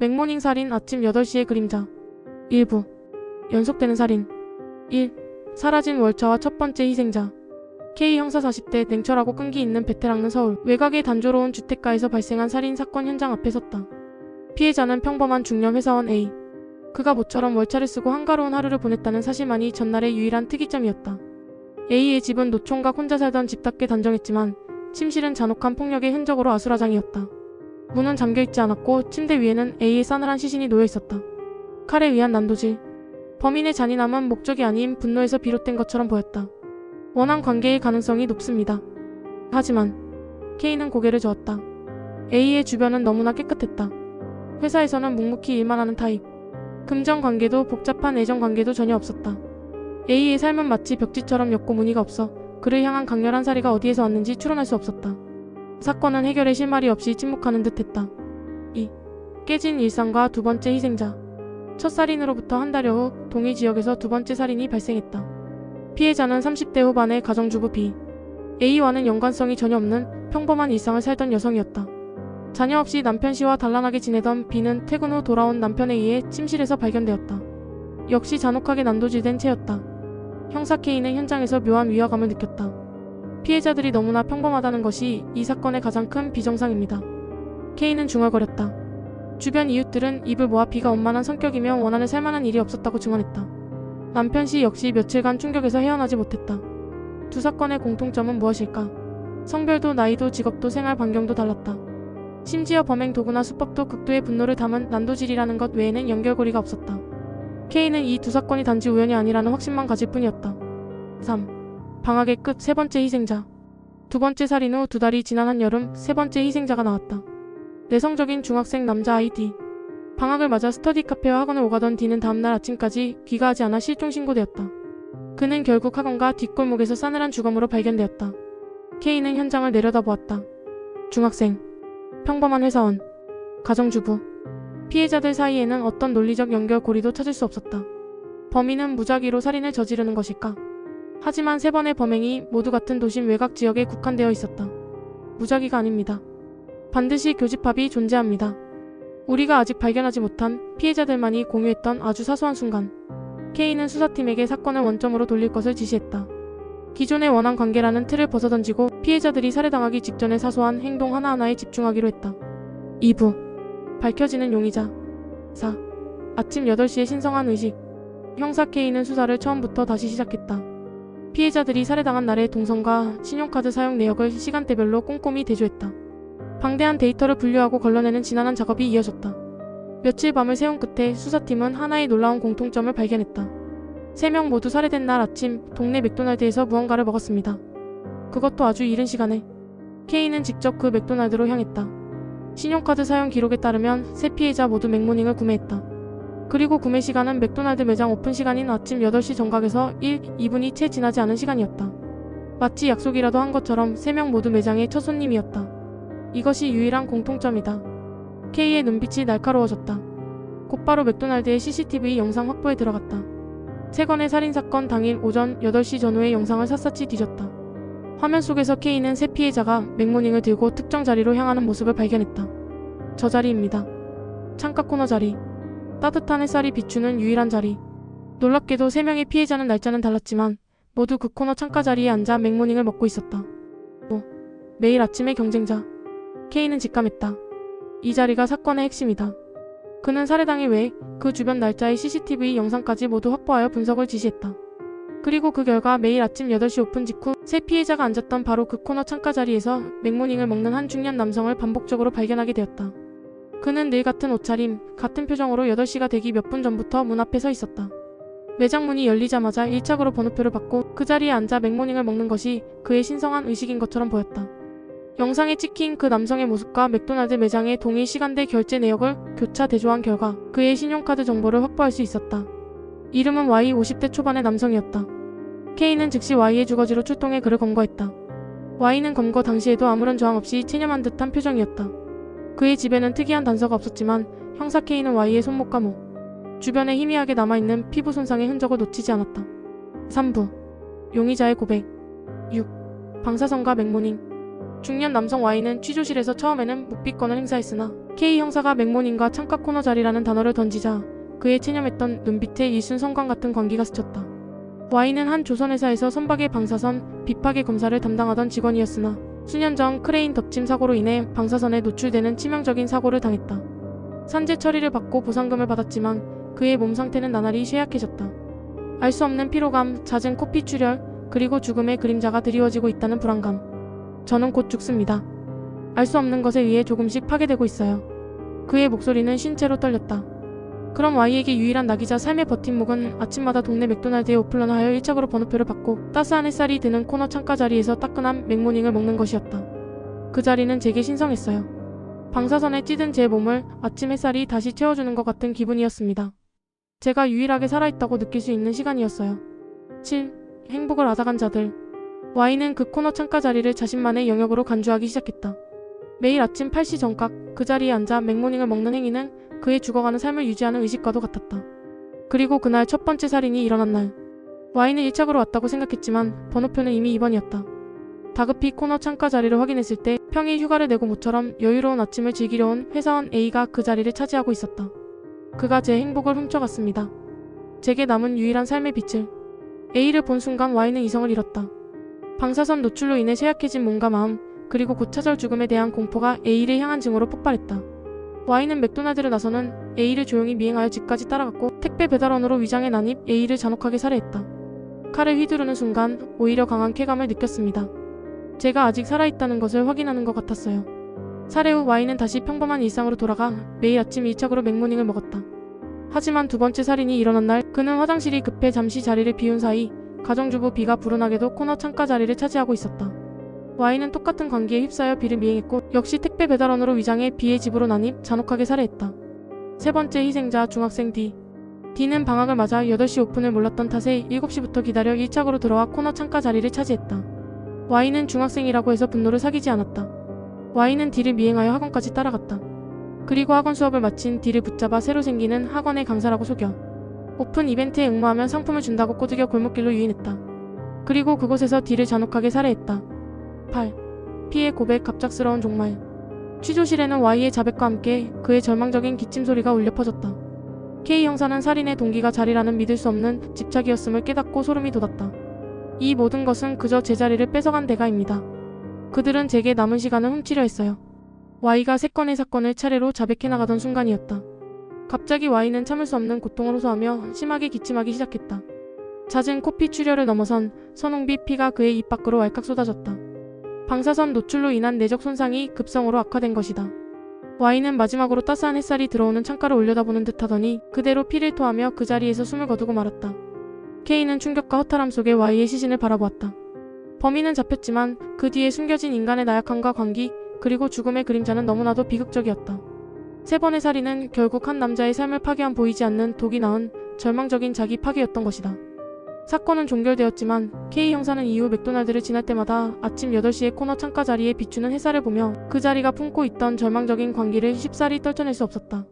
맥모닝 살인 아침 8시의 그림자. 일부. 연속되는 살인. 1. 사라진 월차와 첫 번째 희생자. K 형사 40대 냉철하고 끈기 있는 베테랑은 서울 외곽의 단조로운 주택가에서 발생한 살인 사건 현장 앞에 섰다. 피해자는 평범한 중년 회사원 A. 그가 모처럼 월차를 쓰고 한가로운 하루를 보냈다는 사실만이 전날의 유일한 특이점이었다. A의 집은 노총각 혼자 살던 집답게 단정했지만 침실은 잔혹한 폭력의 흔적으로 아수라장이었다. 문은 잠겨있지 않았고 침대 위에는 A의 싸늘한 시신이 놓여있었다. 칼에 의한 난도질. 범인의 잔인함은 목적이 아닌 분노에서 비롯된 것처럼 보였다. 원한 관계의 가능성이 높습니다. 하지만 K는 고개를 저었다. A의 주변은 너무나 깨끗했다. 회사에서는 묵묵히 일만 하는 타입. 금전관계도 복잡한 애정관계도 전혀 없었다. A의 삶은 마치 벽지처럼 옅고 무늬가 없어 그를 향한 강렬한 살이가 어디에서 왔는지 추론할 수 없었다. 사건은 해결의 실마리 없이 침묵하는 듯했다. 2. 깨진 일상과 두 번째 희생자. 첫 살인으로부터 한 달여 후 동일 지역에서 두 번째 살인이 발생했다. 피해자는 30대 후반의 가정주부 B. A와는 연관성이 전혀 없는 평범한 일상을 살던 여성이었다. 자녀 없이 남편 씨와 단란하게 지내던 B는 퇴근 후 돌아온 남편에 의해 침실에서 발견되었다. 역시 잔혹하게 난도질된 채였다. 형사 K는 현장에서 묘한 위화감을 느꼈다. 피해자들이 너무나 평범하다는 것이 이 사건의 가장 큰 비정상입니다. K는 중얼거렸다. 주변 이웃들은 입을 모아 B가 원만한 성격이며 원한을 살만한 일이 없었다고 증언했다. 남편 씨 역시 며칠간 충격에서 헤어나지 못했다. 두 사건의 공통점은 무엇일까? 성별도 나이도 직업도 생활 반경도 달랐다. 심지어 범행 도구나 수법도 극도의 분노를 담은 난도질이라는 것 외에는 연결고리가 없었다. K는 이 두 사건이 단지 우연이 아니라는 확신만 가질 뿐이었다. 3. 방학의 끝 세 번째 희생자. 두 번째 살인 후 두 달이 지난 한여름 세 번째 희생자가 나왔다. 내성적인 중학생 남자아이 D. 방학을 맞아 스터디 카페와 학원을 오가던 D는 다음날 아침까지 귀가하지 않아 실종신고되었다. 그는 결국 학원가 뒷골목에서 싸늘한 주검으로 발견되었다. K는 현장을 내려다보았다. 중학생, 평범한 회사원, 가정주부. 피해자들 사이에는 어떤 논리적 연결고리도 찾을 수 없었다. 범인은 무작위로 살인을 저지르는 것일까? 하지만 세 번의 범행이 모두 같은 도심 외곽 지역에 국한되어 있었다. 무작위가 아닙니다. 반드시 교집합이 존재합니다. 우리가 아직 발견하지 못한 피해자들만이 공유했던 아주 사소한 순간, K는 수사팀에게 사건을 원점으로 돌릴 것을 지시했다. 기존의 원한 관계라는 틀을 벗어던지고 피해자들이 살해당하기 직전의 사소한 행동 하나하나에 집중하기로 했다. 2부. 밝혀지는 용의자. 4. 아침 8시의 신성한 의식. 형사 K는 수사를 처음부터 다시 시작했다. 피해자들이 살해당한 날의 동선과 신용카드 사용 내역을 시간대별로 꼼꼼히 대조했다. 방대한 데이터를 분류하고 걸러내는 지난한 작업이 이어졌다. 며칠 밤을 새운 끝에 수사팀은 하나의 놀라운 공통점을 발견했다. 3명 모두 살해된 날 아침 동네 맥도날드에서 무언가를 먹었습니다. 그것도 아주 이른 시간에. K는 직접 그 맥도날드로 향했다. 신용카드 사용 기록에 따르면 세 피해자 모두 맥모닝을 구매했다. 그리고 구매 시간은 맥도날드 매장 오픈 시간인 아침 8시 정각에서 2분이 채 지나지 않은 시간이었다. 마치 약속이라도 한 것처럼 3명 모두 매장의 첫 손님이었다. 이것이 유일한 공통점이다. K의 눈빛이 날카로워졌다. 곧바로 맥도날드의 CCTV 영상 확보에 들어갔다. 세 건의 살인사건 당일 오전 8시 전후의 영상을 샅샅이 뒤졌다. 화면 속에서 K는 세 피해자가 맥모닝을 들고 특정 자리로 향하는 모습을 발견했다. 저 자리입니다. 창가 코너 자리. 따뜻한 햇살이 비추는 유일한 자리. 놀랍게도 3명의 피해자는 날짜는 달랐지만 모두 그 코너 창가 자리에 앉아 맥모닝을 먹고 있었다. 매일 아침의 경쟁자. K는 직감했다. 이 자리가 사건의 핵심이다. 그는 살해당일 외에 그 주변 날짜의 CCTV 영상까지 모두 확보하여 분석을 지시했다. 그리고 그 결과 매일 아침 8시 오픈 직후 세 피해자가 앉았던 바로 그 코너 창가 자리에서 맥모닝을 먹는 한 중년 남성을 반복적으로 발견하게 되었다. 그는 늘 같은 옷차림, 같은 표정으로 8시가 되기 몇 분 전부터 문 앞에 서 있었다. 매장 문이 열리자마자 1착으로 번호표를 받고 그 자리에 앉아 맥모닝을 먹는 것이 그의 신성한 의식인 것처럼 보였다. 영상에 찍힌 그 남성의 모습과 맥도날드 매장의 동일 시간대 결제 내역을 교차 대조한 결과 그의 신용카드 정보를 확보할 수 있었다. 이름은 Y 50대 초반의 남성이었다. K는 즉시 Y의 주거지로 출동해 그를 검거했다. Y는 검거 당시에도 아무런 저항 없이 체념한 듯한 표정이었다. 그의 집에는 특이한 단서가 없었지만 형사 K는 Y의 손목과 목, 주변에 희미하게 남아있는 피부 손상의 흔적을 놓치지 않았다. 3부. 용의자의 고백. 6. 방사선과 맥모닝. 중년 남성 Y는 취조실에서 처음에는 묵비권을 행사했으나 K 형사가 맥모닝과 창가 코너 자리라는 단어를 던지자 그의 체념했던 눈빛에 일순성광 같은 광기가 스쳤다. Y는 한 조선회사에서 선박의 방사선, 비파괴 검사를 담당하던 직원이었으나 수년 전 크레인 덮침 사고로 인해 방사선에 노출되는 치명적인 사고를 당했다. 산재 처리를 받고 보상금을 받았지만 그의 몸 상태는 나날이 쇠약해졌다. 알 수 없는 피로감, 잦은 코피 출혈, 그리고 죽음의 그림자가 드리워지고 있다는 불안감. 저는 곧 죽습니다. 알 수 없는 것에 의해 조금씩 파괴되고 있어요. 그의 목소리는 쉰 채로 떨렸다. 그럼 Y에게 유일한 낙이자 삶의 버팀목은 아침마다 동네 맥도날드에 오플런을 하여 1착으로 번호표를 받고 따스한 햇살이 드는 코너 창가 자리에서 따끈한 맥모닝을 먹는 것이었다. 그 자리는 제게 신성했어요. 방사선에 찌든 제 몸을 아침 햇살이 다시 채워주는 것 같은 기분이었습니다. 제가 유일하게 살아있다고 느낄 수 있는 시간이었어요. 7. 행복을 앗아간 자들. Y는 그 코너 창가 자리를 자신만의 영역으로 간주하기 시작했다. 매일 아침 8시 정각 그 자리에 앉아 맥모닝을 먹는 행위는 그의 죽어가는 삶을 유지하는 의식과도 같았다. 그리고 그날 첫 번째 살인이 일어난 날, Y는 1착으로 왔다고 생각했지만 번호표는 이미 2번이었다. 다급히 코너 창가 자리를 확인했을 때 평일 휴가를 내고 모처럼 여유로운 아침을 즐기려 온 회사원 A가 그 자리를 차지하고 있었다. 그가 제 행복을 훔쳐갔습니다. 제게 남은 유일한 삶의 빛을. A를 본 순간 Y는 이성을 잃었다. 방사선 노출로 인해 쇠약해진 몸과 마음, 그리고 곧 찾아올 죽음에 대한 공포가 A를 향한 증오로 폭발했다. Y는 맥도날드를 나서는 A를 조용히 미행하여 집까지 따라갔고 택배 배달원으로 위장해 난입 A를 잔혹하게 살해했다. 칼을 휘두르는 순간 오히려 강한 쾌감을 느꼈습니다. 제가 아직 살아있다는 것을 확인하는 것 같았어요. 살해 후 Y는 다시 평범한 일상으로 돌아가 매일 아침 1착으로 맥모닝을 먹었다. 하지만 두 번째 살인이 일어난 날 그는 화장실이 급해 잠시 자리를 비운 사이 가정주부 B가 불운하게도 코너 창가 자리를 차지하고 있었다. Y는 똑같은 관계에 휩싸여 B를 미행했고 역시 택배 배달원으로 위장해 B의 집으로 난입 잔혹하게 살해했다. 세 번째 희생자 중학생 D. D는 방학을 맞아 8시 오픈을 몰랐던 탓에 7시부터 기다려 1착으로 들어와 코너 창가 자리를 차지했다. Y는 중학생이라고 해서 분노를 사귀지 않았다. Y는 D를 미행하여 학원까지 따라갔다. 그리고 학원 수업을 마친 D를 붙잡아 새로 생기는 학원의 강사라고 속여 오픈 이벤트에 응모하면 상품을 준다고 꼬드겨 골목길로 유인했다. 그리고 그곳에서 D를 잔혹하게 살해했다. 8. P의 고백 갑작스러운 종말. 취조실에는 Y의 자백과 함께 그의 절망적인 기침 소리가 울려 퍼졌다. K 형사는 살인의 동기가 자리라는 믿을 수 없는 집착이었음을 깨닫고 소름이 돋았다. 이 모든 것은 그저 제 자리를 뺏어간 대가입니다. 그들은 제게 남은 시간을 훔치려 했어요. Y가 3건의 사건을 차례로 자백해 나가던 순간이었다. 갑자기 Y는 참을 수 없는 고통을 호소하며 심하게 기침하기 시작했다. 잦은 코피 출혈을 넘어선 선홍빛 피가 그의 입 밖으로 왈칵 쏟아졌다. 방사선 노출로 인한 내적 손상이 급성으로 악화된 것이다. Y는 마지막으로 따스한 햇살이 들어오는 창가를 올려다보는 듯 하더니 그대로 피를 토하며 그 자리에서 숨을 거두고 말았다. K는 충격과 허탈함 속에 Y의 시신을 바라보았다. 범인은 잡혔지만 그 뒤에 숨겨진 인간의 나약함과 광기, 그리고 죽음의 그림자는 너무나도 비극적이었다. 세 번의 살인은 결국 한 남자의 삶을 파괴한 보이지 않는 독이 낳은 절망적인 자기 파괴였던 것이다. 사건은 종결되었지만 K 형사는 이후 맥도날드를 지날 때마다 아침 8시의 코너 창가 자리에 비추는 햇살을 보며 그 자리가 품고 있던 절망적인 광기를 쉽사리 떨쳐낼 수 없었다.